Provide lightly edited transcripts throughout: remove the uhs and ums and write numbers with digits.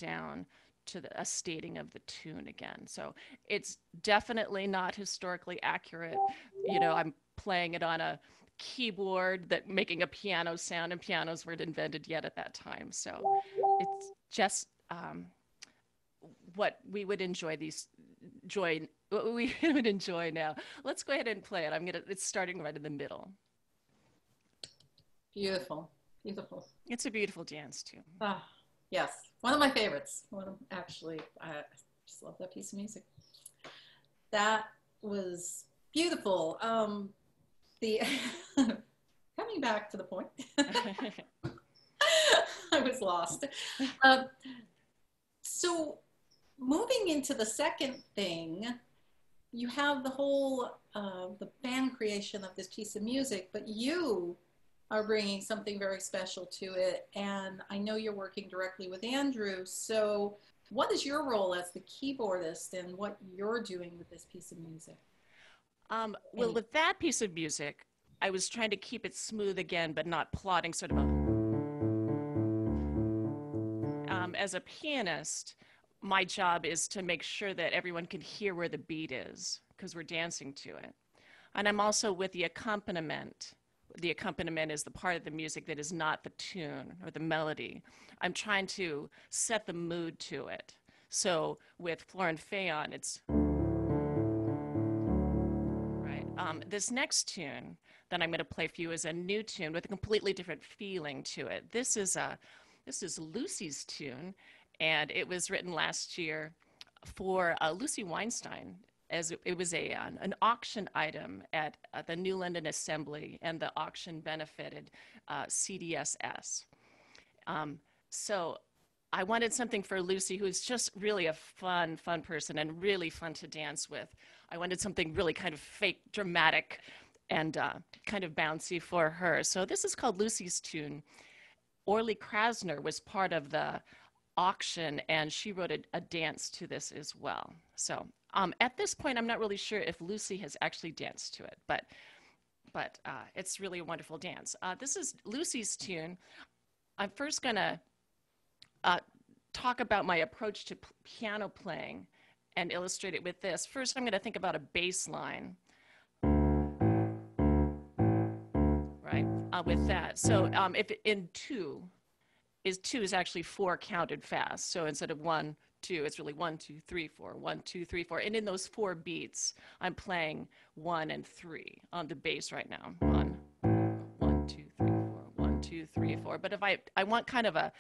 down to a stating of the tune again. So it's definitely not historically accurate. I'm playing it on a keyboard that making a piano sound, and pianos weren't invented yet at that time. So it's just what we would enjoy what we would enjoy now. Let's go ahead and play it. It's starting right in the middle. Beautiful, beautiful. It's a beautiful dance too. Ah, yes, one of my favorites. Actually, I just love that piece of music. That was beautiful. The coming back to the point, I was lost. So moving into the second thing, you have the whole the band creation of this piece of music, but you are bringing something very special to it, and I know you're working directly with Andrew. So what is your role as the keyboardist and what you're doing with this piece of music? Well, with that piece of music, I was trying to keep it smooth again, but not plotting sort of as a pianist, my job is to make sure that everyone can hear where the beat is because we're dancing to it. And I'm also with the accompaniment. The accompaniment is the part of the music that is not the tune or the melody. I'm trying to set the mood to it. So with Flor and Phaon, it's right. This next tune that I'm going to play for you is a new tune with a completely different feeling to it. This is Lucy's tune, and it was written last year for Lucy Weinstein, as it was an auction item at the New London Assembly, and the auction benefited CDSS. So I wanted something for Lucy, who is just really a fun person and really fun to dance with. I wanted something really kind of fake, dramatic, and kind of bouncy for her. So this is called Lucy's Tune. Orly Krasner was part of the auction, and she wrote a dance to this as well. So at this point, I'm not really sure if Lucy has actually danced to it, but it's really a wonderful dance. This is Lucy's tune. I'm first going to talk about my approach to piano playing and illustrate it with this. First, I'm going to think about a bass line, right, with that. So if in two is actually 4 counted fast. So instead of 1, 2, it's really 1, 2, 3, 4, 1, 2, 3, 4. And in those 4 beats, I'm playing 1 and 3 on the bass right now. 1, 1, 2, 3, 4, 1, 2, 3, 4. But if I want kind of a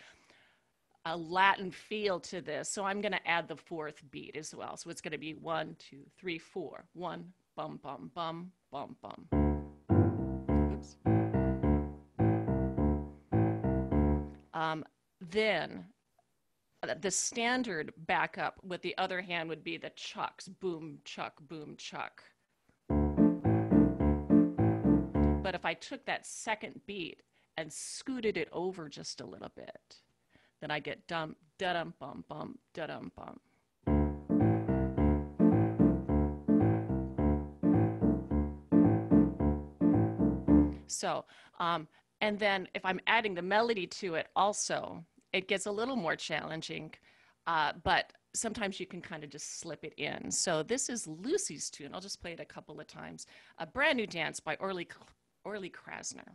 Latin feel to this, so I'm going to add the 4th beat as well. So it's going to be 1, 2, 3, 4. 1, bum, bum, bum, bum, bum. Oops. Then the standard backup with the other hand would be the chucks, boom, chuck, boom, chuck. But if I took that second beat and scooted it over just a little bit, then I get dum, da-dum, bum, bum, da-dum, bum. So, and then if I'm adding the melody to it also, it gets a little more challenging, but sometimes you can kind of just slip it in. So this is Lucy's tune. I'll just play it a couple of times. A brand new dance by Orly Krasner.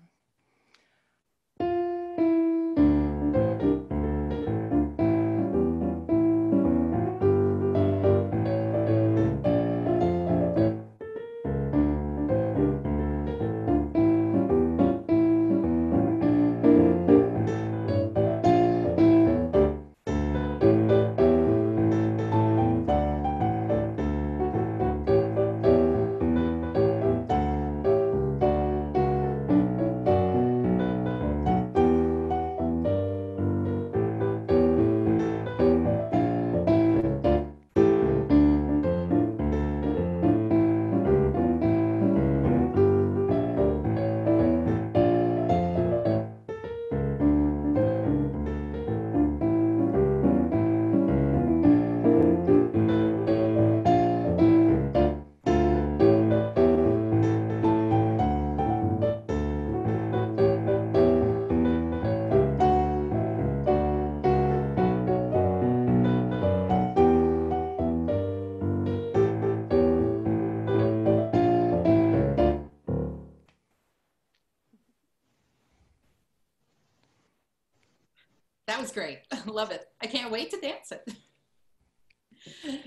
That was great. Love it. I can't wait to dance it.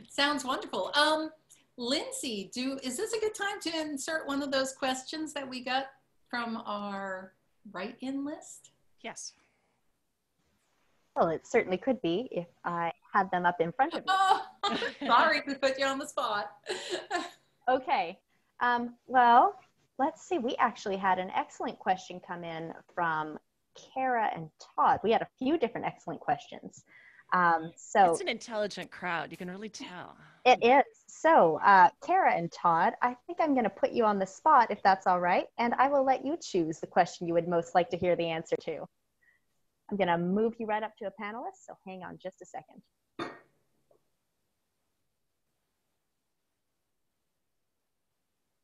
Sounds wonderful. Lindsay, is this a good time to insert one of those questions that we got from our write-in list? Yes. Well, it certainly could be if I had them up in front of me. Oh, sorry to put you on the spot. Okay. Well, let's see. We actually had an excellent question come in from Kara and Todd. We had a few different excellent questions. It's an intelligent crowd. You can really tell. It is. So, Kara and Todd, I think I'm going to put you on the spot if that's all right, and I will let you choose the question you would most like to hear the answer to. I'm going to move you right up to a panelist, so hang on just a second.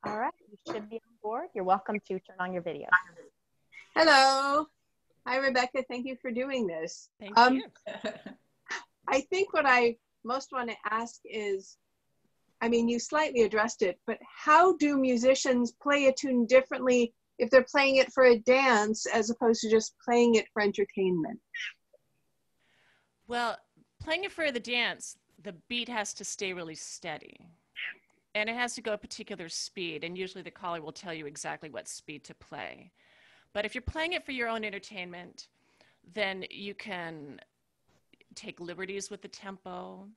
All right, you should be on board. You're welcome to turn on your video. Hello. Hi, Rebecca. Thank you for doing this. Thank you. I think what I most want to ask is, I mean, you slightly addressed it, but how do musicians play a tune differently if they're playing it for a dance as opposed to just playing it for entertainment? Well, playing it for the dance, the beat has to stay really steady. And it has to go a particular speed, and usually the caller will tell you exactly what speed to play. But if you're playing it for your own entertainment, then you can take liberties with the tempo.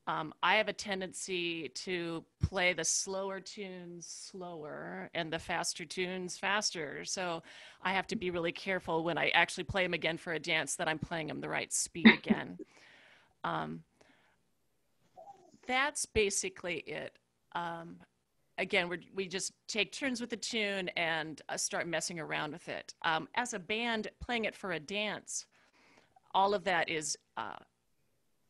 I have a tendency to play the slower tunes slower and the faster tunes faster. So I have to be really careful when I actually play them again for a dance that I'm playing them the right speed again. That's basically it. Again, we just take turns with the tune and start messing around with it. As a band, playing it for a dance, all of that is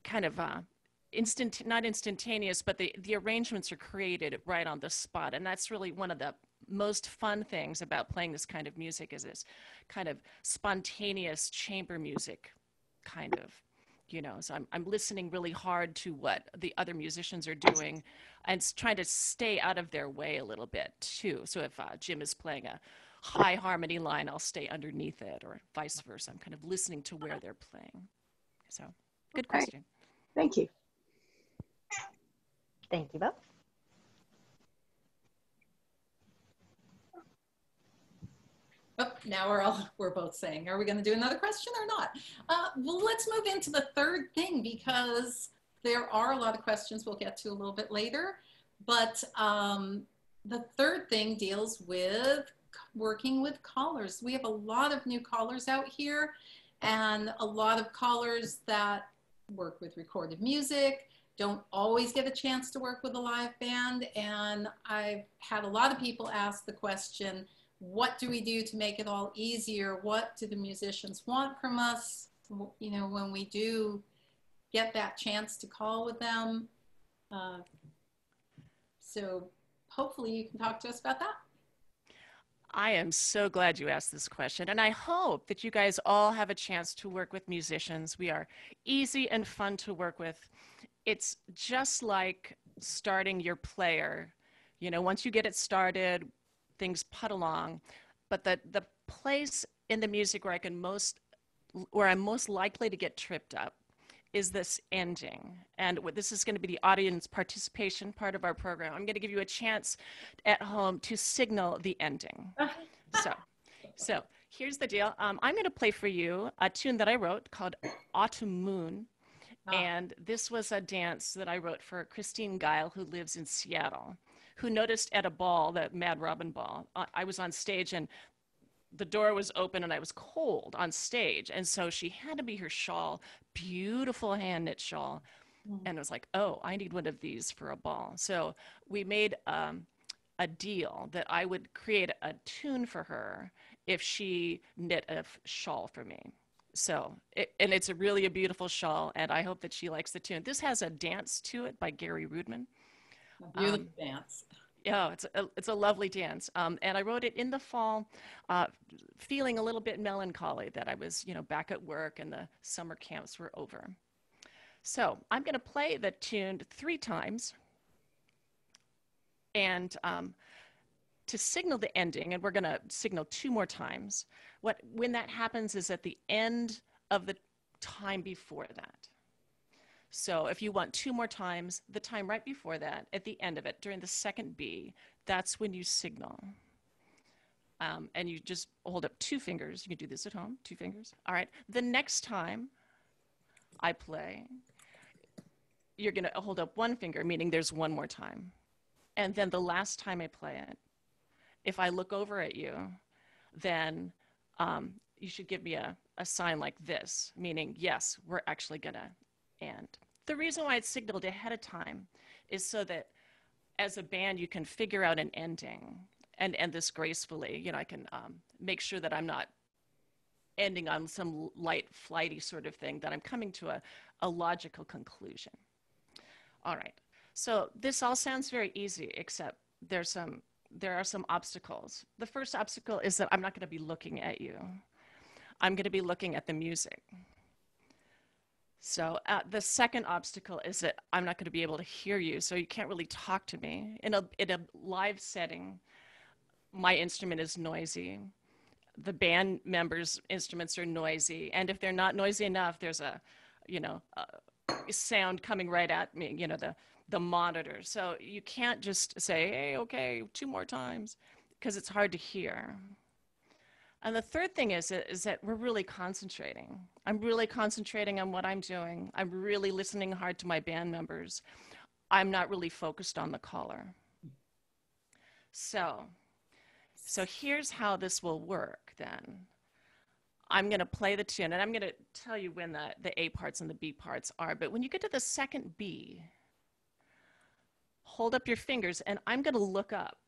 kind of not instantaneous, but the arrangements are created right on the spot. And that's really one of the most fun things about playing this kind of music, is this kind of spontaneous chamber music kind of. So I'm listening really hard to what the other musicians are doing and trying to stay out of their way a little bit too. So if Jim is playing a high harmony line, I'll stay underneath it, or vice versa. I'm kind of listening to where they're playing. So good question. Thank you. Thank you both. Oh, now we're both saying, are we going to do another question or not? Well, let's move into the third thing, because there are a lot of questions we'll get to a little bit later. But the third thing deals with working with callers. We have a lot of new callers out here, and a lot of callers that work with recorded music, don't always get a chance to work with a live band. And I've had a lot of people ask the question, what do we do to make it all easier? What do the musicians want from us, when we do get that chance to call with them? So hopefully you can talk to us about that. I am so glad you asked this question, and I hope that you guys all have a chance to work with musicians. We are easy and fun to work with. It's just like starting your player. Once you get it started, things put along. But the place in the music where I'm most likely to get tripped up is this ending. And this is going to be the audience participation part of our program. I'm going to give you a chance at home to signal the ending. So here's the deal. I'm going to play for you a tune that I wrote called Autumn Moon. And this was a dance that I wrote for Christine Geil, who lives in Seattle, who noticed at a ball, the Mad Robin ball, I was on stage and the door was open and I was cold on stage. And so she handed me her shawl, beautiful hand knit shawl. And I was like, oh, I need one of these for a ball. So we made a deal that I would create a tune for her if she knit a shawl for me. So, and it's really a beautiful shawl, and I hope that she likes the tune. This has a dance to it by Gary Rudman. A beautiful dance. Yeah, it's a lovely dance. And I wrote it in the fall, feeling a little bit melancholy that I was, back at work and the summer camps were over. So I'm going to play the tune 3 times. And to signal the ending, and we're going to signal 2 more times. When that happens is at the end of the time before that. So if you want 2 more times, the time right before that, at the end of it, during the second B, that's when you signal. And you just hold up 2 fingers. You can do this at home, 2 fingers. All right. The next time I play, you're going to hold up 1 finger, meaning there's 1 more time. And then the last time I play it, if I look over at you, then you should give me a sign like this, meaning, yes, we're actually going to end. The reason why it's signaled ahead of time is so that as a band, you can figure out an ending and end this gracefully. You know, I can make sure that I'm not ending on some light, flighty sort of thing, that I'm coming to a logical conclusion. All right. So this all sounds very easy, except there are some obstacles. The first obstacle is that I'm not going to be looking at you. I'm going to be looking at the music. So the second obstacle is that I'm not going to be able to hear you, so you can't really talk to me. In a live setting, my instrument is noisy. The band members' instruments are noisy, and if they're not noisy enough, there's a sound coming right at me, you know, the monitor. So you can't just say, hey, okay, 2 more times, because it's hard to hear. And the third thing is that we're really concentrating. I'm really concentrating on what I'm doing. I'm really listening hard to my band members. I'm not really focused on the caller. So here's how this will work then. I'm going to play the tune, and I'm going to tell you when the A parts and the B parts are. But when you get to the second B, hold up your fingers, and I'm going to look up.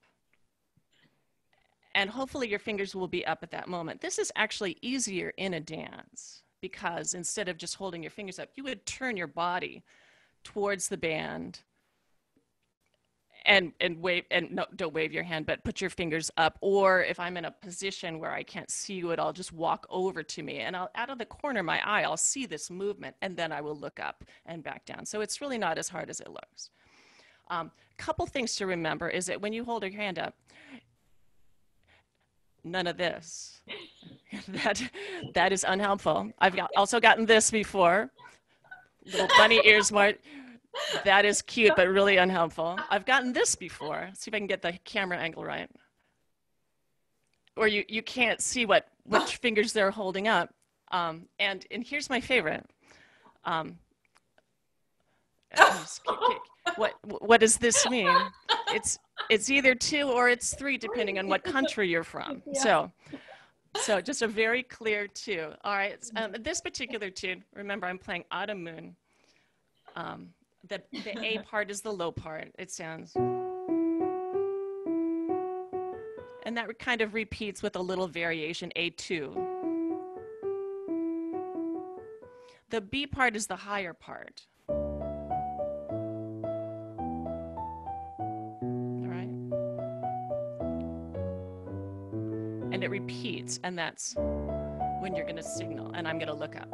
And hopefully your fingers will be up at that moment. This is actually easier in a dance, because instead of just holding your fingers up, you would turn your body towards the band and wave, and no, don't wave your hand, but put your fingers up. Or if I'm in a position where I can't see you at all, just walk over to me, and out of the corner of my eye, I'll see this movement, and then I will look up and back down. So it's really not as hard as it looks. Couple things to remember is that when you hold your hand up, none of this. that is unhelpful. I've also gotten this before. Little bunny ears, Mart. That is cute, but really unhelpful. I've gotten this before. See if I can get the camera angle right. Or you can't see which fingers they're holding up. And here's my favorite. What does this mean? It's either 2 or it's 3, depending on what country you're from. Yeah. So just a very clear 2. All right. This particular tune, remember, I'm playing Autumn Moon. The A part is the low part. It sounds, and that kind of repeats with a little variation, A2. The B part is the higher part. And it repeats, and that's when you're going to signal, and I'm going to look up.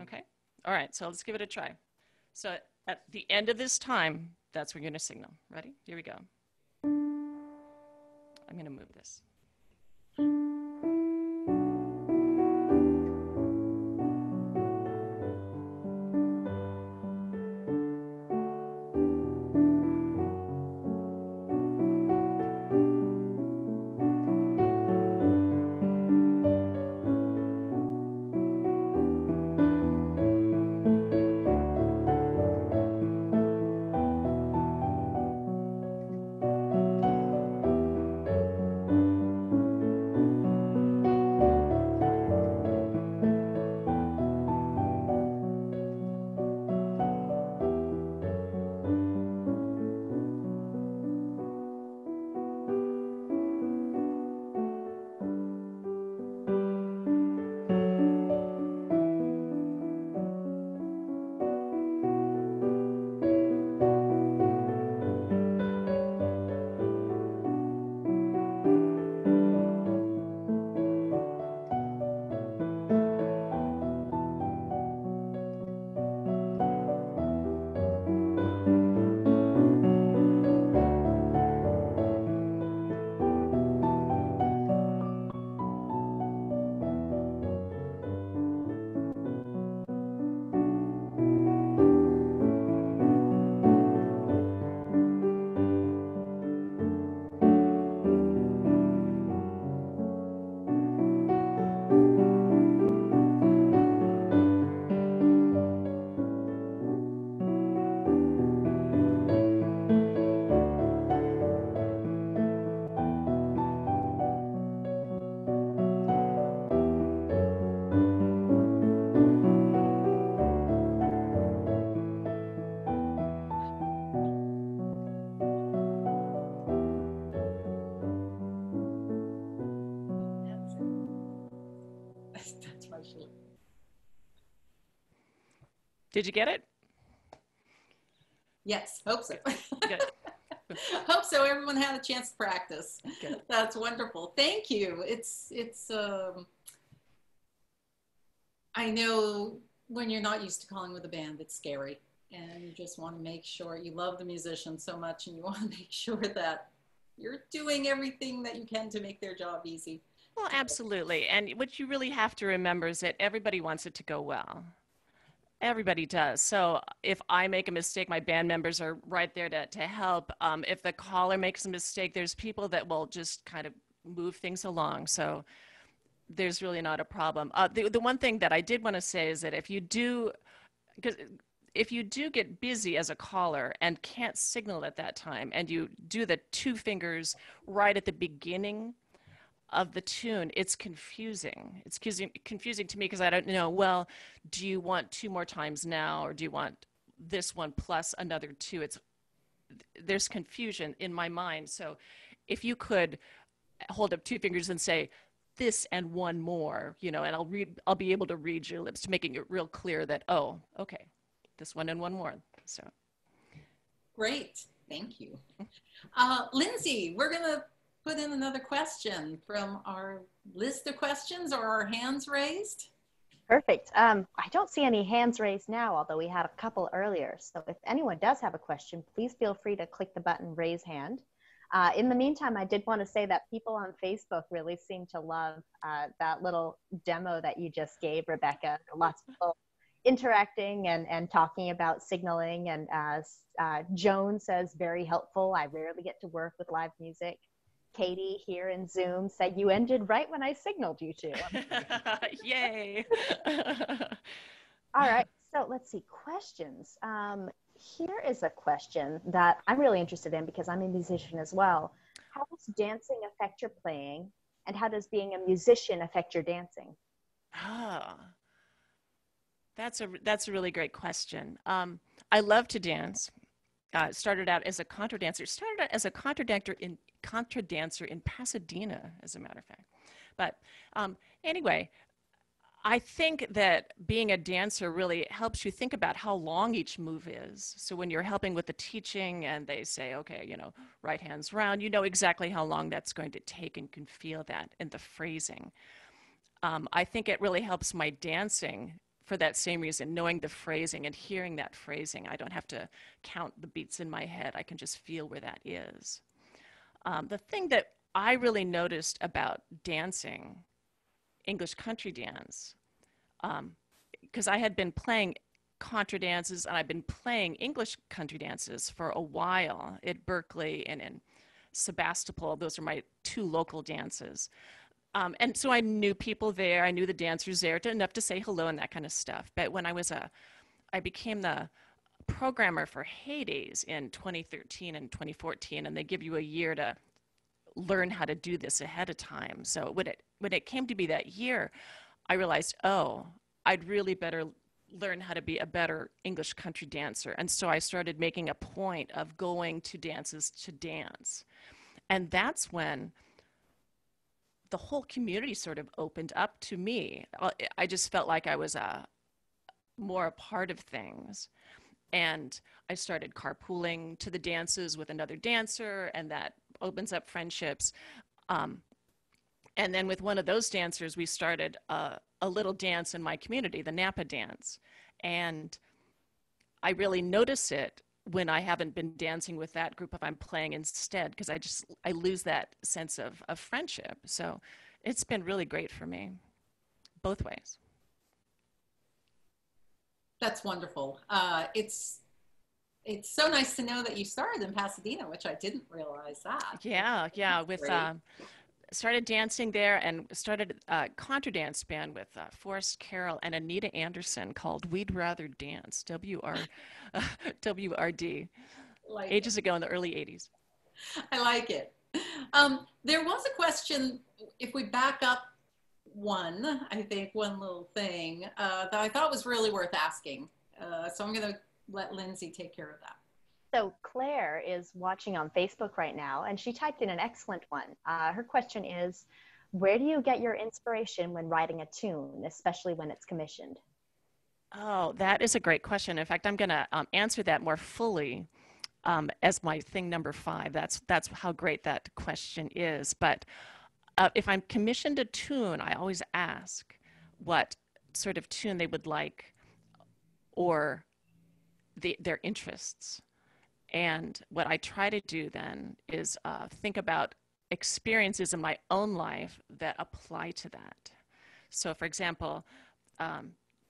Okay? All right, so let's give it a try. So at the end of this time, that's when you're going to signal. Ready? Here we go. I'm going to move this. Did you get it? Yes, hope so. Good. Hope so. Everyone had a chance to practice. Good. That's wonderful. Thank you. I know when you're not used to calling with a band, it's scary. And you just want to make sure you love the musicians so much and you want to make sure that you're doing everything that you can to make their job easy. Well, absolutely. And what you really have to remember is that everybody wants it to go well. Everybody does. So if I make a mistake, my band members are right there to help. If the caller makes a mistake, there's people that will just kind of move things along. So there's really not a problem. The one thing that I did want to say is that if you do get busy as a caller and can't signal at that time, and you do the 2 fingers right at the beginning of the tune, it's confusing. It's confusing to me because I don't know, well, do you want 2 more times now, or do you want this one plus another 2? There's confusion in my mind. So if you could hold up 2 fingers and say this and 1 more, and I'll be able to read your lips, making it real clear that, oh, okay, this 1 and 1 more. So great. Thank you. Lindsay, we're going to put in another question from our list of questions or our hands raised. Perfect. I don't see any hands raised now, although we had a couple earlier. So if anyone does have a question, please feel free to click the button raise hand. In the meantime, I did want to say that people on Facebook really seem to love that little demo that you just gave, Rebecca. Lots of people interacting and talking about signaling. And Joan says, very helpful. I rarely get to work with live music. Katie here in Zoom said you ended right when I signaled you to. Yay. All right, so let's see, questions. Here is a question that I'm really interested in because I'm a musician as well. How does dancing affect your playing, and how does being a musician affect your dancing? That's a really great question. I love to dance. Started out as a contra dancer. Started out as a contra dancer in Pasadena, as a matter of fact. But anyway, I think that being a dancer really helps you think about how long each move is. So when you're helping with the teaching and they say, okay, right hand's round, you know exactly how long that's going to take and can feel that in the phrasing. I think it really helps my dancing for that same reason, knowing the phrasing and hearing that phrasing. I don't have to count the beats in my head. I can just feel where that is. The thing that I really noticed about dancing, English country dance, because I had been playing contra dances and I've been playing English country dances for a while at Berkeley and in Sebastopol. Those are my 2 local dances. And so I knew people there. I knew the dancers there enough to say hello and that kind of stuff. But when I became the programmer for HTDS in 2013 and 2014, and they give you a year to learn how to do this ahead of time. So when it came to be that year, I realized, oh, I'd really better learn how to be a better English country dancer. And so I started making a point of going to dances to dance. And that's when the whole community sort of opened up to me. I just felt like I was more a part of things. And I started carpooling to the dances with another dancer, and that opens up friendships. And then with one of those dancers, we started a little dance in my community, the Napa dance. And I really notice it when I haven't been dancing with that group if I'm playing instead, because I lose that sense of friendship. So it's been really great for me, both ways. That's wonderful. It's so nice to know that you started in Pasadena, which I didn't realize that. Yeah. Started dancing there and started a contra dance band with Forrest Carroll and Anita Anderson called We'd Rather Dance, WRD, ages ago in the early 80s. I like it. There was a question, if we back up one little thing that I thought was really worth asking. So I'm going to let Lindsay take care of that. So Claire is watching on Facebook right now, and she typed in an excellent one. Her question is, where do you get your inspiration when writing a tune, especially when it's commissioned? Oh, that is a great question. In fact, I'm going to answer that more fully as my thing number 5. That's how great that question is. But if I'm commissioned a tune, I always ask what sort of tune they would like or their interests. And what I try to do then is think about experiences in my own life that apply to that. So, for example,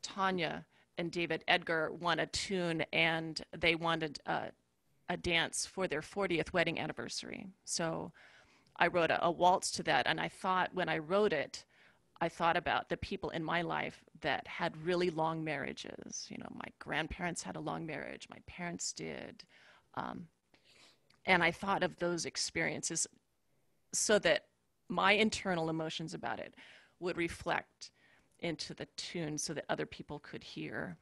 Tanya and David Edgar won a tune and they wanted a dance for their 40th wedding anniversary. So I wrote a waltz to that. And I thought when I wrote it, I thought about the people in my life that had really long marriages. You know, my grandparents had a long marriage, my parents did. Um, and I thought of those experiences so that my internal emotions about it would reflect into the tune so that other people could hear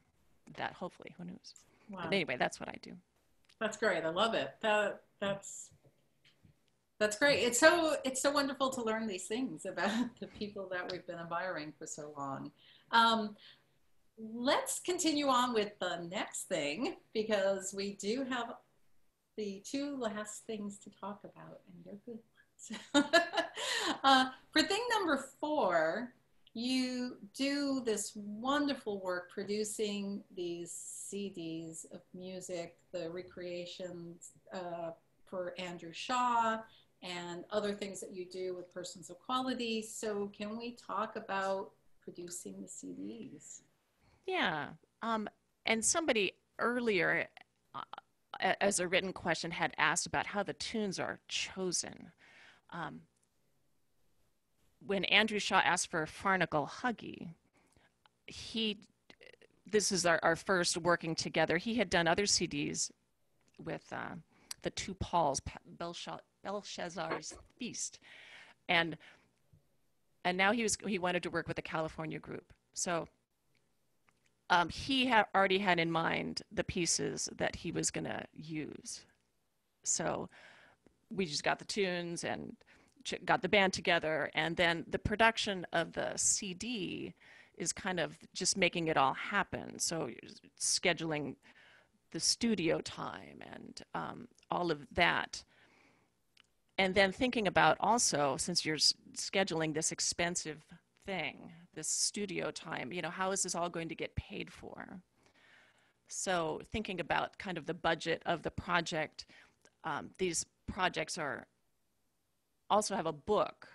that, hopefully. Who knows? Wow. But anyway, that's what I do. That's great. I love it. That's great. It's so wonderful to learn these things about the people that we've been admiring for so long. Let's continue on with the next thing, because we do have the 2 last things to talk about, and they're good ones. For thing number 4, you do this wonderful work producing these CDs of music, the recreations for Andrew Shaw, and other things that you do with Persons of Quality. So can we talk about producing the CDs? Yeah. And somebody earlier, as a written question, had asked about how the tunes are chosen. When Andrew Shaw asked for Farnacle Huggy, this is our first working together. He had done other CDs with the 2 Pauls, Belshazzar's Feast, and now he wanted to work with a California group. So he already had in mind the pieces that he was going to use. So we just got the tunes and got the band together, and then the production of the CD is kind of just making it all happen. So scheduling the studio time and all of that. And then thinking about also, since you're scheduling this expensive thing, this studio time, you know, how is this all going to get paid for? So thinking about kind of the budget of the project, these projects also have a book.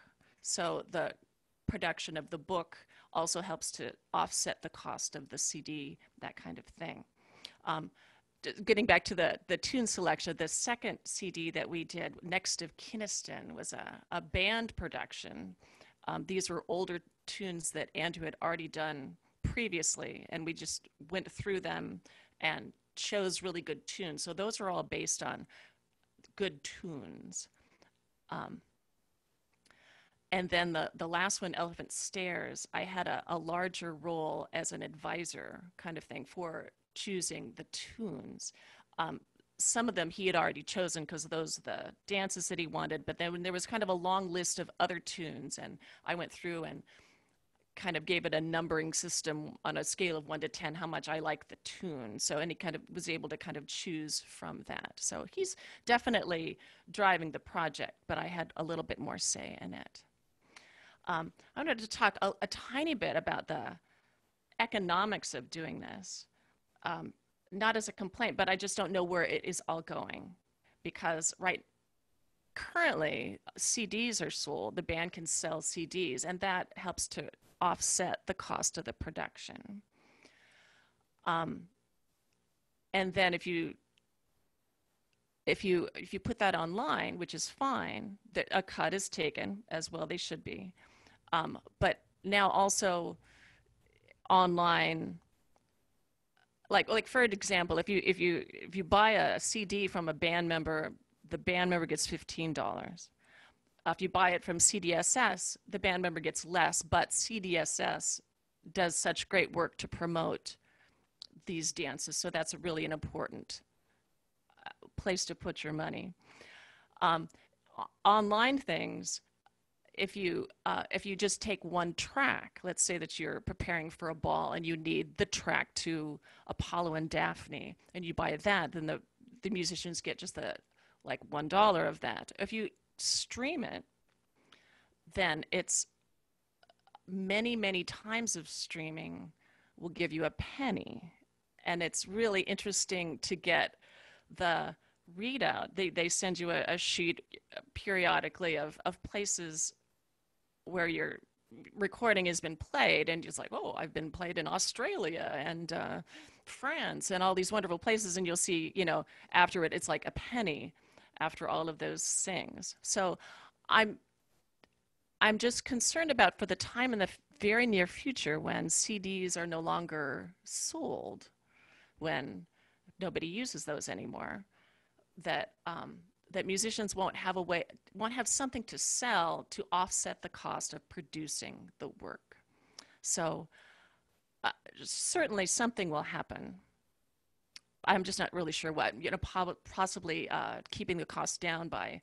So the production of the book also helps to offset the cost of the CD, that kind of thing. Getting back to the tune selection, the second CD that we did, Next of Kiniston, was a band production. These were older tunes that Andrew had already done previously, and we just went through them and chose really good tunes. So those are all based on good tunes. And then the last one, Elephant Stairs, I had a larger role as an advisor kind of thing for choosing the tunes. Some of them he had already chosen because those are the dances that he wanted, but then there was kind of a long list of other tunes, and I went through and kind of gave it a numbering system on a scale of 1 to 10, how much I like the tune. So, and he kind of was able to kind of choose from that. So he's definitely driving the project, but I had a little bit more say in it. I wanted to talk a tiny bit about the economics of doing this. Not as a complaint, but I just don't know where it is all going, because currently CDs are sold. The band can sell CDs, and that helps to offset the cost of the production. And then if you put that online, which is fine, a cut is taken, as well they should be. But now also online, like for an example, if you buy a CD from a band member, the band member gets $15. If you buy it from CDSS, the band member gets less, but CDSS does such great work to promote these dances, so that's really an important place to put your money. Online things, if you just take one track, let's say that you're preparing for a ball and you need the track to Apollo and Daphne, and you buy that, then the musicians get just the like $1 of that. If you stream it, then it's many, many times of streaming will give you a penny. And it's really interesting to get the readout. They send you a sheet periodically of places where your recording has been played, and it's like, oh, I've been played in Australia and France and all these wonderful places, and you'll see, after it's like a penny after all of those things. So I'm just concerned about for the time in the very near future when CDs are no longer sold, when nobody uses those anymore, that that musicians won't have something to sell to offset the cost of producing the work. So certainly something will happen. I'm just not really sure what. Possibly keeping the cost down by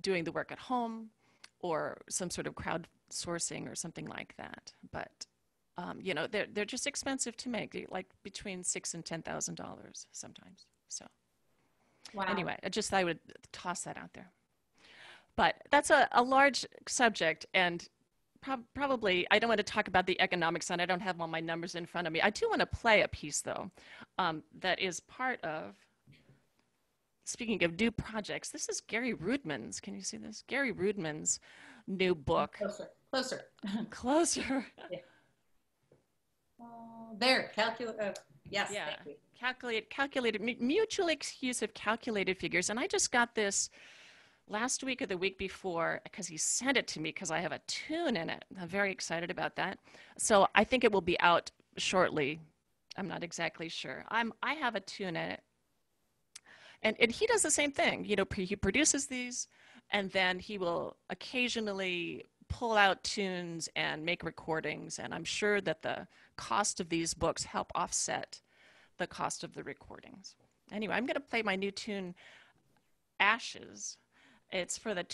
doing the work at home, or some sort of crowdsourcing or something like that. But they're just expensive to make, like between $6,000 and $10,000 sometimes. So. Wow. Anyway, I would toss that out there. But that's a large subject, and probably I don't want to talk about the economics, and I don't have all my numbers in front of me. I do want to play a piece, though, that is part of, speaking of new projects, this is Gary Rudman's. Can you see this? Gary Rudman's new book. Closer. Closer. Yeah. There, yes. Yeah. Calculated, mutual use of calculated figures. And I just got this last week or the week before because he sent it to me because I have a tune in it. I'm very excited about that. So I think it will be out shortly. I'm not exactly sure. I have a tune in it. And he does the same thing. He produces these, and then he will occasionally pull out tunes and make recordings. And I'm sure that the cost of these books help offset the cost of the recordings. Anyway, I'm going to play my new tune, Ashes. It's for the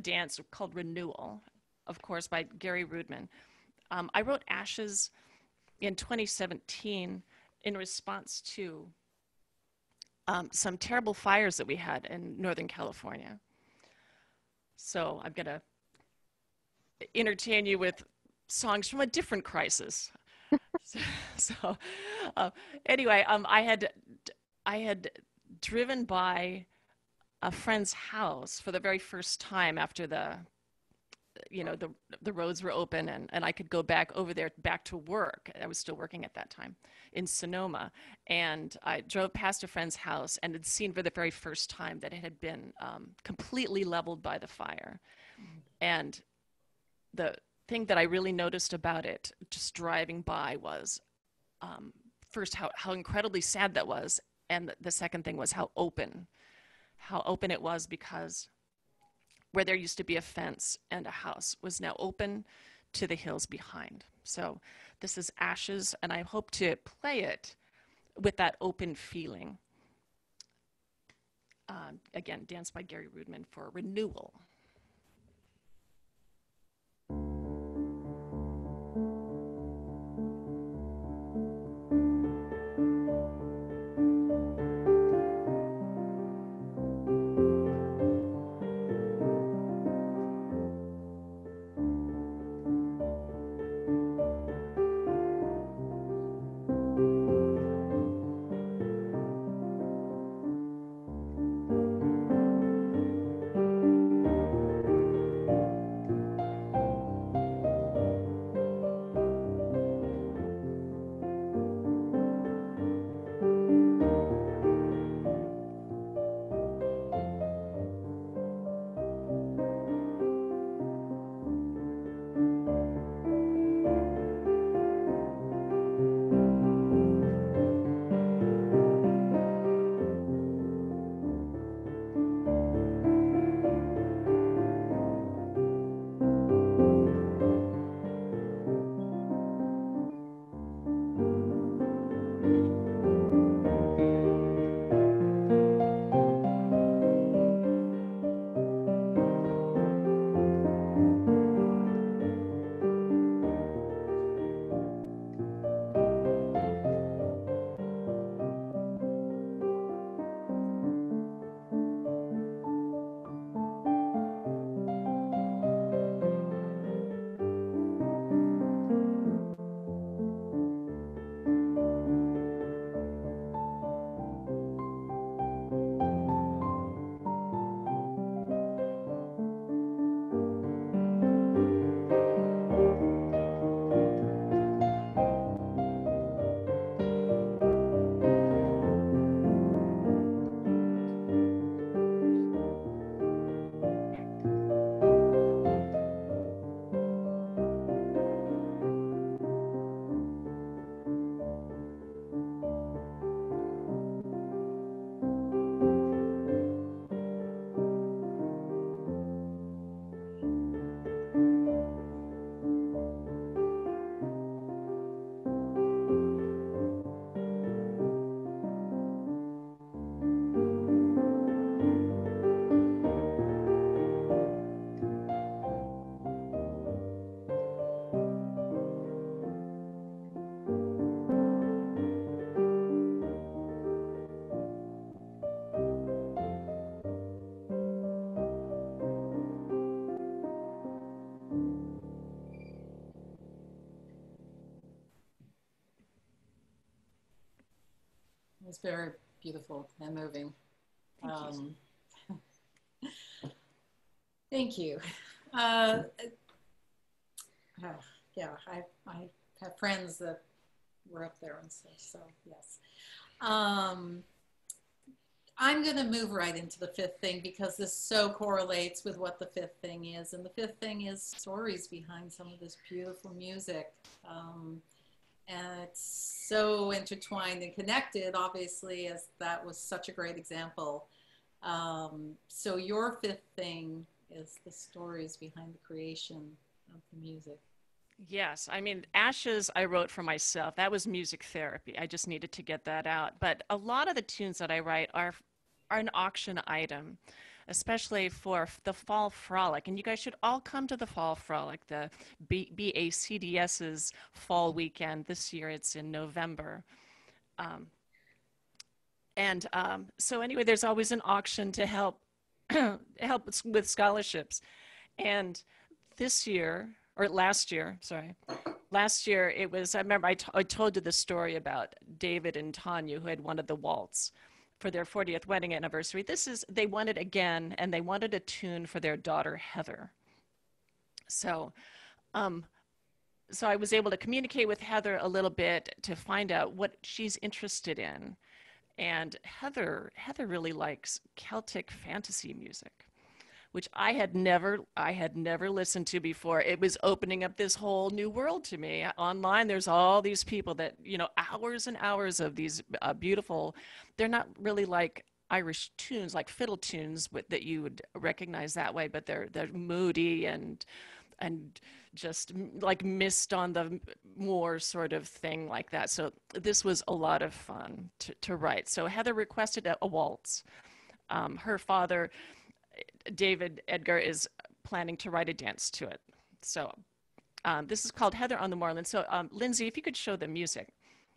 dance called Renewal, of course, by Gary Rudman. I wrote Ashes in 2017 in response to some terrible fires that we had in Northern California. So I'm going to entertain you with songs from a different crisis. Anyway, I had driven by a friend's house for the very first time after the roads were open, and I could go back over there back to work. I was still working at that time in Sonoma, and I drove past a friend's house and had seen for the very first time that it had been completely leveled by the fire. And the thing that I really noticed about it, just driving by, was first how incredibly sad that was, and the second thing was how open it was, because where there used to be a fence and a house was now open to the hills behind. So this is Ashes, and I hope to play it with that open feeling. Again, danced by Gary Rudman for Renewal. It's very beautiful and moving. Thank Thank you. Uh, yeah, I have friends that were up there and stuff, so yes. I'm going to move right into the fifth thing because this so correlates with what the fifth thing is. And the fifth thing is stories behind some of this beautiful music. And it's so intertwined and connected, obviously, as that was such a great example. So your fifth thing is the stories behind the creation of the music. Yes, I mean, Ashes I wrote for myself. That was music therapy. I just needed to get that out. But a lot of the tunes that I write are an auction item, especially for the Fall Frolic. And you guys should all come to the Fall Frolic, the HTDS's fall weekend. This year it's in November. Um, so anyway, there's always an auction to help help with scholarships. And this year, or last year, sorry, last year it was, I remember I told you the story about David and Tanya who had wanted the waltz for their 40th wedding anniversary. They wanted again, and they wanted a tune for their daughter, Heather. So, um, so I was able to communicate with Heather a little bit to find out what she's interested in. And Heather really likes Celtic fantasy music, which I had never listened to before. It was opening up this whole new world to me. Online, there's all these people that, hours and hours of these beautiful, they're not really like Irish tunes, like fiddle tunes that you would recognize that way, but they're moody and just like mist on the moor sort of thing like that. So this was a lot of fun to write. So Heather requested a waltz. Her father, David Edgar, is planning to write a dance to it. So this is called Heather on the Moorland. So Lindsay, if you could show the music,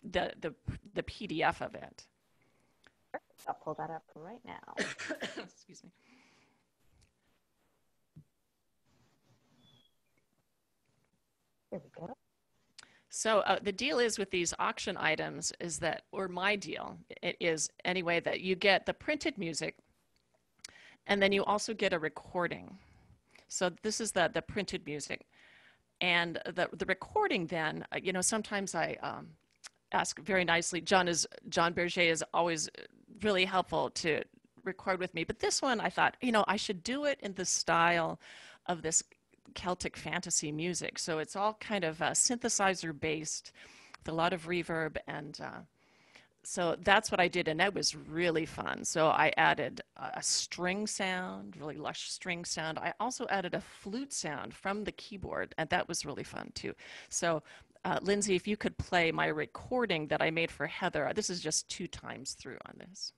the PDF of it. I'll pull that up right now. Excuse me. Here we go. So the deal is with these auction items is that, or my deal, it is anyway, that you get the printed music and then you also get a recording. So this is the printed music. And the recording then, sometimes I ask very nicely. John Berger is always really helpful to record with me. But this one I thought, I should do it in the style of this Celtic fantasy music. So it's all kind of synthesizer based with a lot of reverb. And so that's what I did. And that was really fun. So I added a string sound, really lush string sound. I also added a flute sound from the keyboard. And that was really fun too. So Lindsay, if you could play my recording that I made for Heather. This is just 2 times through on this.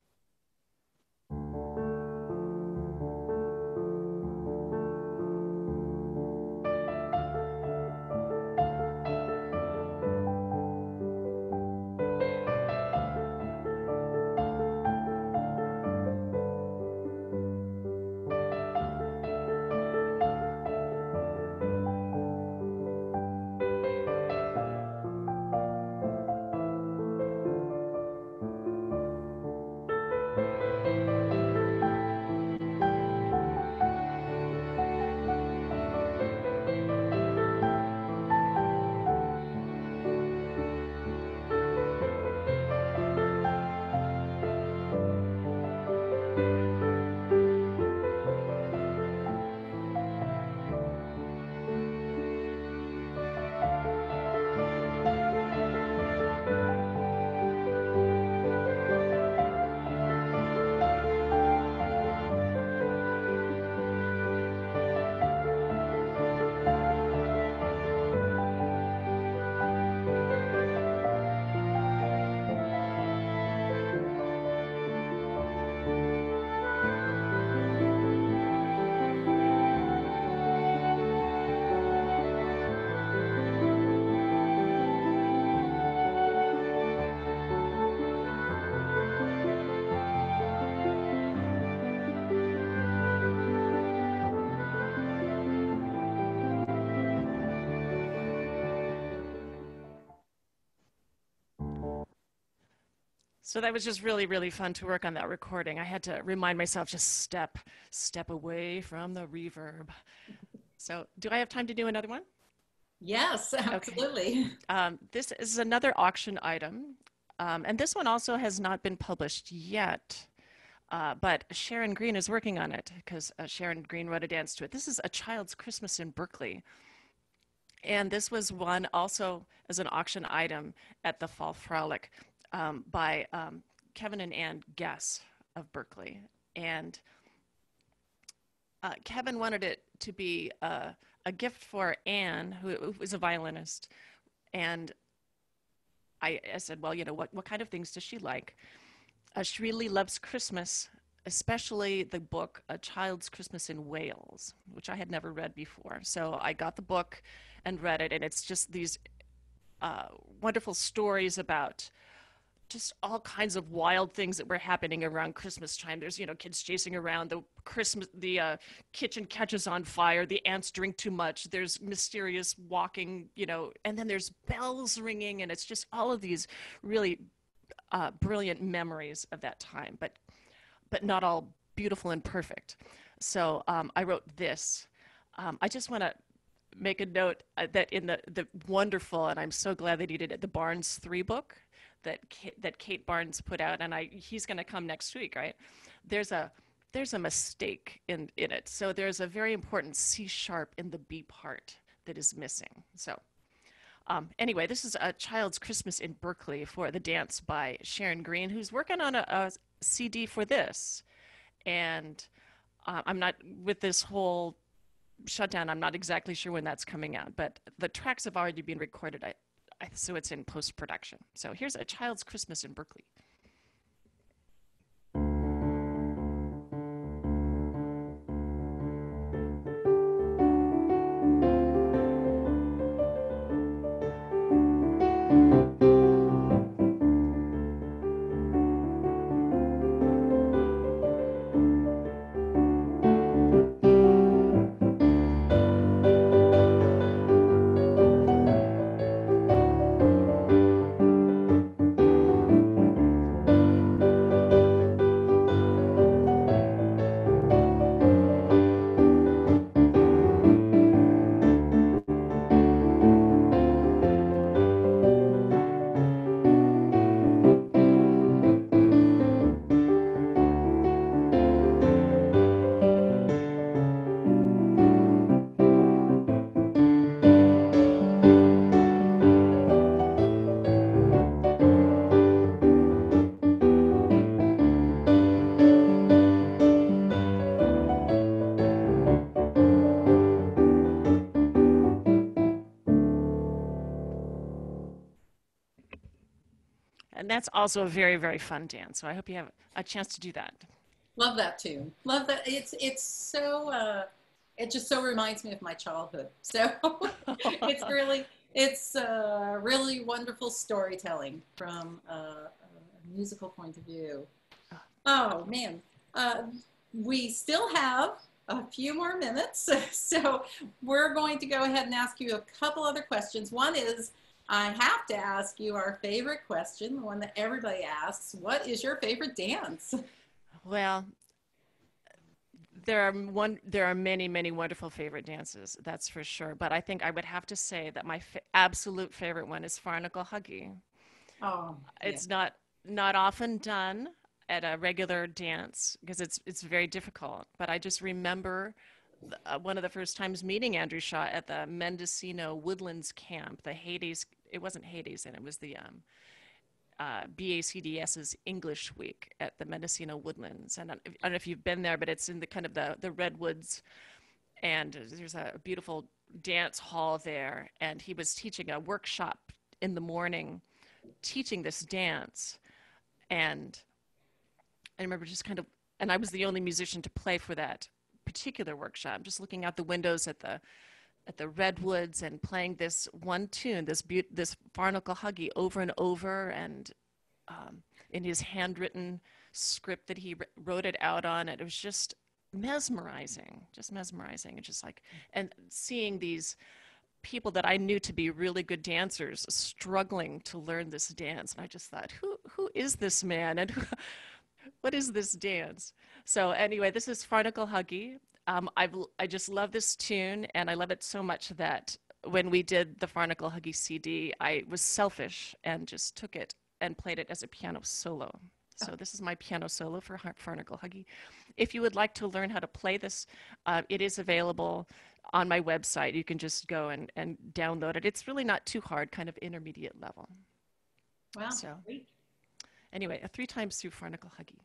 So that was just really, really fun to work on that recording. I had to remind myself, just step away from the reverb. So do I have time to do another one? Yes, absolutely. Okay. This is another auction item. And this one also has not been published yet. But Sharon Green is working on it because Sharon Green wrote a dance to it. This is A Child's Christmas in Berkeley. And this was won also as an auction item at the Fall Frolic by Kevin and Ann Guess of Berkeley. And Kevin wanted it to be a gift for Anne, who was a violinist. And I said, well, you know, what kind of things does she like? She really loves Christmas, especially the book A Child's Christmas in Wales, which I had never read before. So I got the book and read it, and it's just these wonderful stories about just all kinds of wild things that were happening around Christmas time. There's, you know, kids chasing around, the kitchen catches on fire, the ants drink too much, there's mysterious walking, you know, and then there's bells ringing, and it's just all of these really brilliant memories of that time, but not all beautiful and perfect. So I wrote this. I just want to make a note that in the wonderful, and I'm so glad that he did it, the Barnes 3 book that Kate Barnes put out, and he's going to come next week, right? There's a mistake in it. So there's a very important C sharp in the B part that is missing. So anyway, this is A Child's Christmas in Berkeley for the dance by Sharon Green, who's working on a CD for this. And I'm not, with this whole shutdown, I'm not exactly sure when that's coming out, but the tracks have already been recorded, so it's in post-production. So here's A Child's Christmas in Berkeley. And that's also a very, very fun dance. So I hope you have a chance to do that. Love that tune. Love that. It's so, it just so reminds me of my childhood. So it's really wonderful storytelling from a musical point of view. Oh man, we still have a few more minutes. So we're going to go ahead and ask you a couple other questions. One is, I have to ask you our favorite question, the one that everybody asks. What is your favorite dance? Well, there are many, many wonderful favorite dances, that's for sure. But I think I would have to say that my absolute favorite one is Farnacle Huggy. Oh, it's not often done at a regular dance because it's very difficult. But I just remember one of the first times meeting Andrew Shaw at the Mendocino Woodlands Camp, the Hades. It wasn't Hades, and it was the BACDS's English Week at the Mendocino Woodlands. And I don't know if you've been there, but it's in the kind of the redwoods, and there's a beautiful dance hall there. And he was teaching a workshop in the morning, teaching this dance. And I remember just kind of, and I was the only musician to play for that particular workshop, just looking out the windows at the redwoods and playing this one tune, this Farnacle Huggy over and over, and in his handwritten script that he wrote it out on. And it was just mesmerizing, and just like, and seeing these people that I knew to be really good dancers struggling to learn this dance. And I just thought, who is this man and what is this dance? So anyway, this is Farnacle Huggy. I just love this tune, and I love it so much that when we did the Farnacle Huggy CD, I was selfish and just took it and played it as a piano solo. So this is my piano solo for Farnacle Huggy. If you would like to learn how to play this, it is available on my website. You can just go and download it. It's really not too hard, kind of intermediate level. Wow, So great. anyway, 3 times through Farnacle Huggy.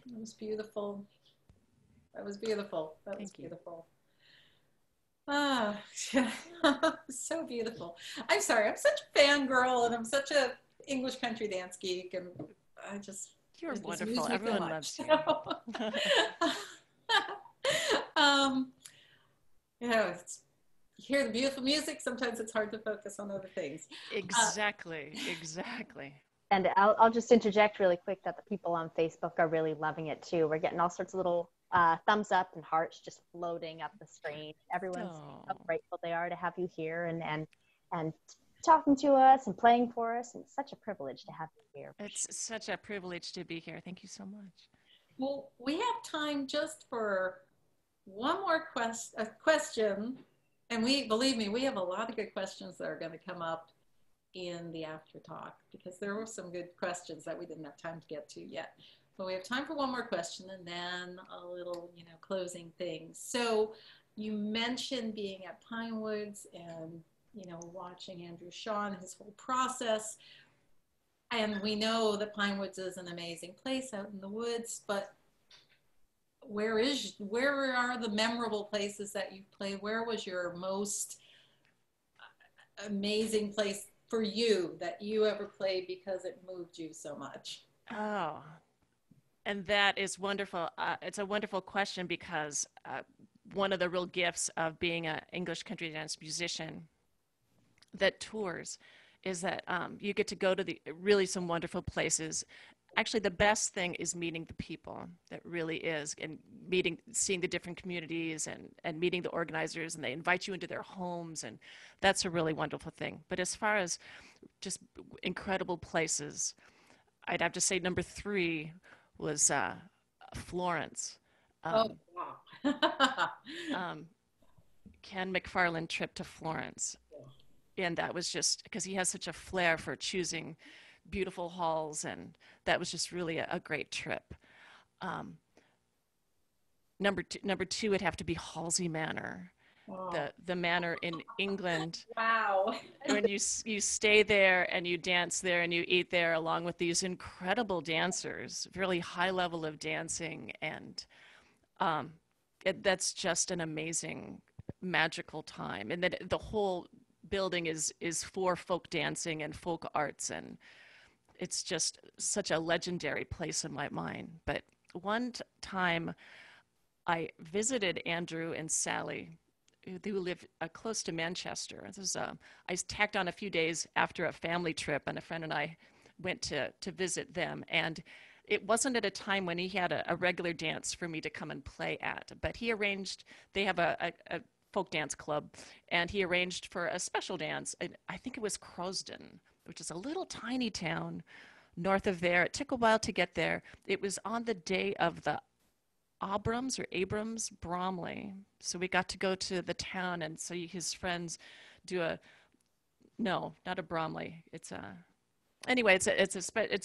That was beautiful. That was beautiful. That was Thank you. beautiful. Ah, so beautiful. I'm sorry, I'm such a fangirl and I'm such a English country dance geek, and I just You're it just wonderful. amused me so Everyone much. loves you. um, you know, you hear the beautiful music. Sometimes it's hard to focus on other things. Exactly. Exactly. And I'll just interject really quick that the people on Facebook are really loving it too. We're getting all sorts of little thumbs up and hearts just floating up the screen. Everyone's saying how Oh. grateful they are to have you here and talking to us and playing for us. And it's such a privilege to have you here. It's such a privilege to be here. Thank you so much. Well, we have time just for one more question, and believe me, we have a lot of good questions that are going to come up in the after talk, because there were some good questions that we didn't have time to get to yet. But we have time for one more question and then a little, closing thing. So you mentioned being at Pinewoods and you know, watching Andrew Shaw and his whole process. And we know that Pine Woods is an amazing place out in the woods, but where are the memorable places that you play? Where was your most amazing place for you that you ever played because it moved you so much? Oh, and that is wonderful. It's a wonderful question because one of the real gifts of being an English country dance musician that tours is that you get to go to the really some wonderful places. Actually, the best thing is meeting the people. That really is, and seeing the different communities, and meeting the organizers, and they invite you into their homes, and that's a really wonderful thing. But as far as just incredible places, I'd have to say number three was Florence. Oh, Um, wow. um, Ken McFarland trip to Florence. And that was just because he has such a flair for choosing beautiful halls, and that was just really a great trip. Um, number two would have to be Halsey Manor, Oh, the manor in England. wow. When you stay there and you dance there and you eat there along with these incredible dancers, really high level of dancing, and um, that's just an amazing, magical time. And then the whole building is for folk dancing and folk arts, and it's just such a legendary place in my mind. But one time I visited Andrew and Sally, who live close to Manchester. I tacked on a few days after a family trip, and a friend and I went to visit them. And it wasn't at a time when he had a regular dance for me to come and play at, but he arranged, they have a folk dance club, and he arranged for a special dance. I think it was Crosden, which is a little tiny town north of there. It took a while to get there. It was on the day of the Abrams Bromley. So we got to go to the town and see his friends do no, not a Bromley. Anyway, it's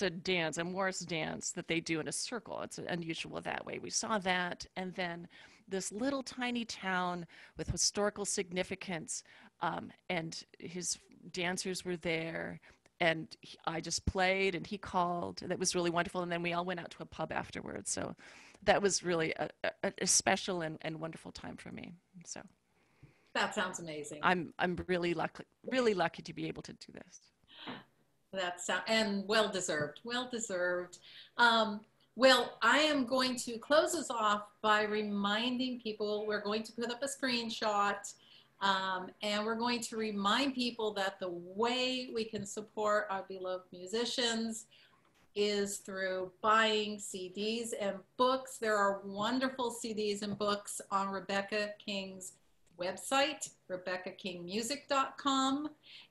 a dance, a Morris dance that they do in a circle. It's unusual that way. We saw that, and then this little tiny town with historical significance, and his dancers were there, and I just played, and he called, and that was really wonderful. And then we all went out to a pub afterwards. So that was really a special and wonderful time for me. So That sounds amazing. I'm really lucky to be able to do this. And well deserved, well deserved. Well, I am going to close us off by reminding people, we're going to put up a screenshot, and we're going to remind people that the way we can support our beloved musicians is through buying CDs and books. There are wonderful CDs and books on Rebecca King's website, RebeccaKingMusic.com.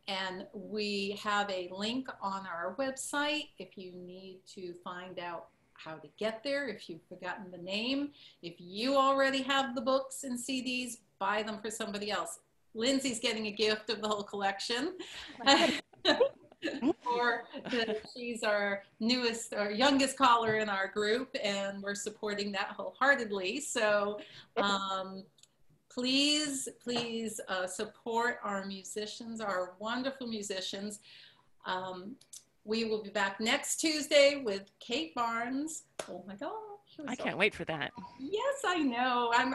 And we have a link on our website if you need to find out how to get there, if you've forgotten the name. If you already have the books and CDs, buy them for somebody else. Lindsay's getting a gift of the whole collection. Or she's our newest or youngest caller in our group, and we're supporting that wholeheartedly. So please support our musicians, our wonderful musicians. We will be back next Tuesday with Kate Barnes. Oh my gosh. I can't wait for that. Yes, I know. I'm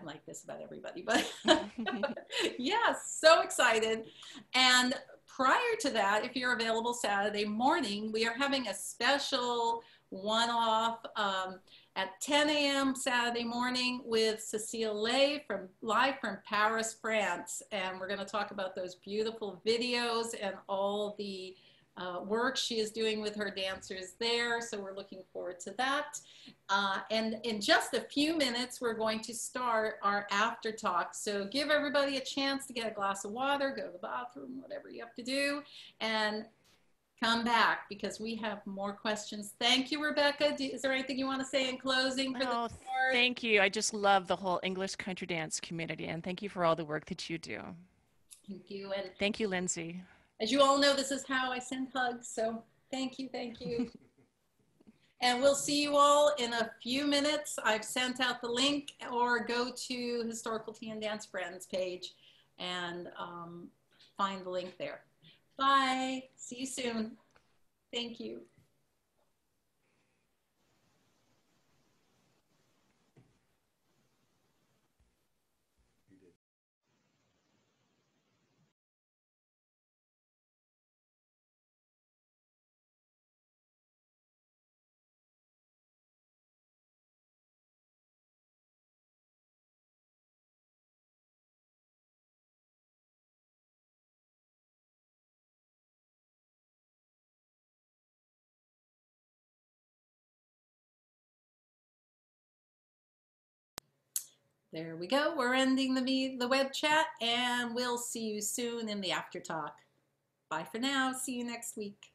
like this about everybody, but yes, so excited. And prior to that, if you're available Saturday morning, we are having a special one-off at 10 a.m. Saturday morning with Cecile Lay live from Paris, France. And we're going to talk about those beautiful videos and all the work she is doing with her dancers there. So we're looking forward to that. And in just a few minutes, we're going to start our after talk. So give everybody a chance to get a glass of water, go to the bathroom, whatever you have to do, and come back because we have more questions. Thank you, Rebecca. Is there anything you want to say in closing for the part? Thank you. I just love the whole English country dance community, and thank you for all the work that you do. Thank you. And thank you, Lindsay. As you all know, this is how I send hugs. So thank you, thank you. And we'll see you all in a few minutes. I've sent out the link, or go to Historical Tea and Dance Friends page and find the link there. Bye. See you soon. Thank you. There we go. We're ending the web chat, and we'll see you soon in the after talk. Bye for now. See you next week.